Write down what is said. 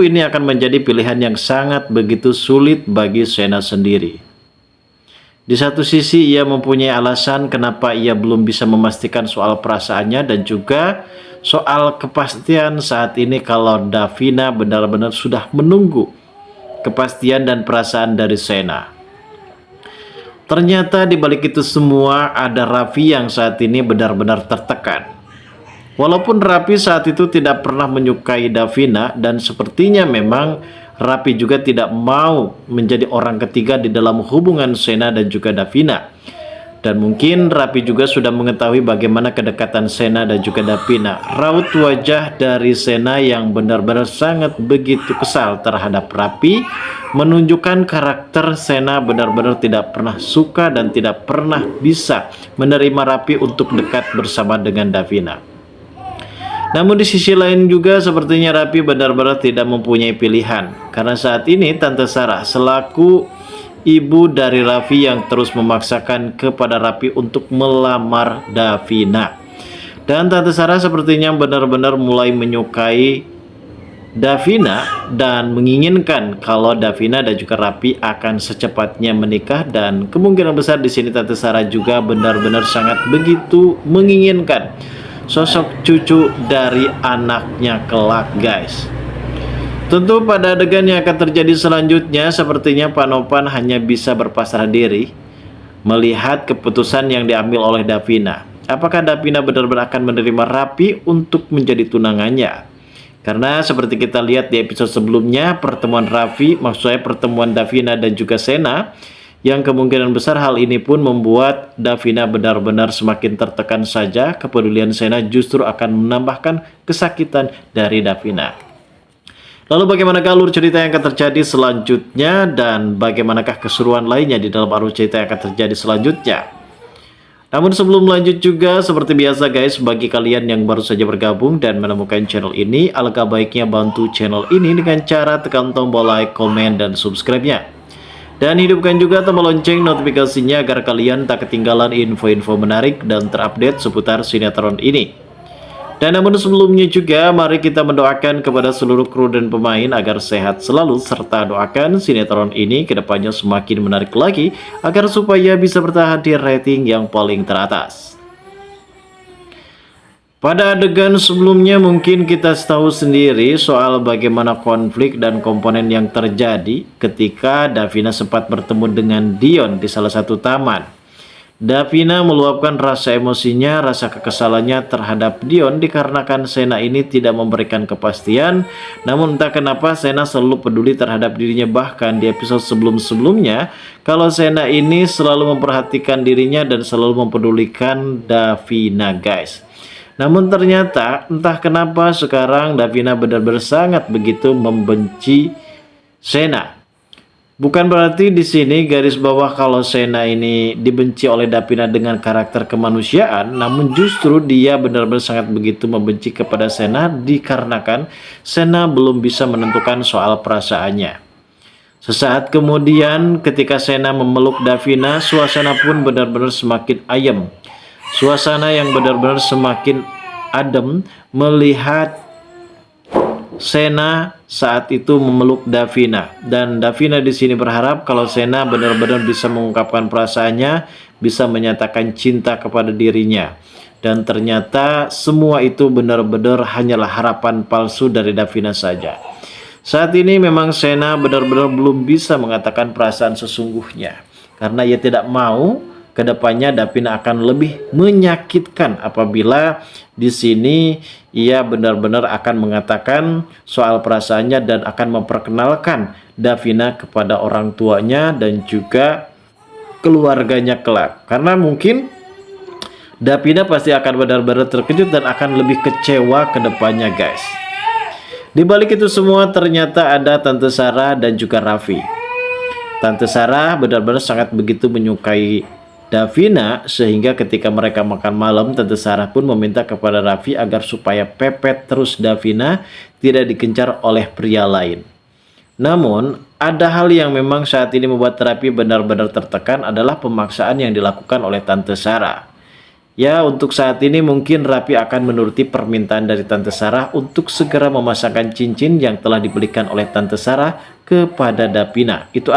Ini akan menjadi pilihan yang sangat begitu sulit bagi Sena sendiri. Di satu sisi ia mempunyai alasan kenapa ia belum bisa memastikan soal perasaannya dan juga soal kepastian saat ini kalau Davina benar-benar sudah menunggu kepastian dan perasaan dari Sena. Ternyata di balik itu semua ada Raffi yang saat ini benar-benar tertekan. Walaupun Raffi saat itu tidak pernah menyukai Davina dan sepertinya memang Raffi juga tidak mau menjadi orang ketiga di dalam hubungan Sena dan juga Davina. Dan mungkin Raffi juga sudah mengetahui bagaimana kedekatan Sena dan juga Davina. Raut wajah dari Sena yang benar-benar sangat begitu kesal terhadap Raffi menunjukkan karakter Sena benar-benar tidak pernah suka dan tidak pernah bisa menerima Raffi untuk dekat bersama dengan Davina. Namun di sisi lain juga sepertinya Raffi benar-benar tidak mempunyai pilihan. Karena saat ini Tante Sarah selaku ibu dari Raffi yang terus memaksakan kepada Raffi untuk melamar Davina. Dan Tante Sarah sepertinya benar-benar mulai menyukai Davina dan menginginkan kalau Davina dan juga Raffi akan secepatnya menikah, dan kemungkinan besar di sini Tante Sarah juga benar-benar sangat begitu menginginkan sosok cucu dari anaknya kelak, guys. Tentu pada adegan yang akan terjadi selanjutnya sepertinya Pak Nopan hanya bisa berpasrah diri melihat keputusan yang diambil oleh Davina. Apakah Davina benar-benar akan menerima Raffi untuk menjadi tunangannya? Karena seperti kita lihat di episode sebelumnya, pertemuan Raffi, maksud saya pertemuan Davina dan juga Sena, yang kemungkinan besar hal ini pun membuat Davina benar-benar semakin tertekan saja. Kepedulian Sena justru akan menambahkan kesakitan dari Davina. Lalu bagaimanakah alur cerita yang akan terjadi selanjutnya dan bagaimanakah keseruan lainnya di dalam alur cerita yang akan terjadi selanjutnya? Namun sebelum lanjut juga seperti biasa guys, bagi kalian yang baru saja bergabung dan menemukan channel ini, alangkah baiknya bantu channel ini dengan cara tekan tombol like, komen, dan subscribe-nya. Dan hidupkan juga tombol lonceng notifikasinya agar kalian tak ketinggalan info-info menarik dan terupdate seputar sinetron ini. Dan namun sebelumnya juga, mari kita mendoakan kepada seluruh kru dan pemain agar sehat selalu, serta doakan sinetron ini kedepannya semakin menarik lagi agar supaya bisa bertahan di rating yang paling teratas. Pada adegan sebelumnya mungkin kita tahu sendiri soal bagaimana konflik dan komponen yang terjadi ketika Davina sempat bertemu dengan Dion di salah satu taman. Davina meluapkan rasa emosinya, rasa kekesalannya terhadap Dion dikarenakan Sena ini tidak memberikan kepastian. Namun entah kenapa Sena selalu peduli terhadap dirinya, bahkan di episode sebelum-sebelumnya kalau Sena ini selalu memperhatikan dirinya dan selalu mempedulikan Davina, guys. Namun ternyata entah kenapa sekarang Davina benar-benar sangat begitu membenci Sena. Bukan berarti di sini garis bawah kalau Sena ini dibenci oleh Davina dengan karakter kemanusiaan, namun justru dia benar-benar sangat begitu membenci kepada Sena dikarenakan Sena belum bisa menentukan soal perasaannya. Sesaat kemudian ketika Sena memeluk Davina, suasana pun benar-benar semakin ayem. Suasana yang benar-benar semakin adem melihat Sena saat itu memeluk Davina, dan Davina di sini berharap kalau Sena benar-benar bisa mengungkapkan perasaannya, bisa menyatakan cinta kepada dirinya. Dan ternyata semua itu benar-benar hanyalah harapan palsu dari Davina saja. Saat ini memang Sena benar-benar belum bisa mengatakan perasaan sesungguhnya karena ia tidak mau kedepannya Davina akan lebih menyakitkan apabila di sini ia benar-benar akan mengatakan soal perasaannya dan akan memperkenalkan Davina kepada orang tuanya dan juga keluarganya kelak. Karena mungkin Davina pasti akan benar-benar terkejut dan akan lebih kecewa kedepannya, guys. Di balik itu semua ternyata ada Tante Sarah dan juga Raffi. Tante Sarah benar-benar sangat begitu menyukai Davina sehingga ketika mereka makan malam, Tante Sarah pun meminta kepada Raffi agar supaya pepet terus Davina, tidak dikencar oleh pria lain. Namun ada hal yang memang saat ini membuat Raffi benar-benar tertekan adalah pemaksaan yang dilakukan oleh Tante Sarah, Ya, untuk saat ini mungkin Raffi akan menuruti permintaan dari Tante Sarah untuk segera memasangkan cincin yang telah dibelikan oleh Tante Sarah kepada Davina. Itu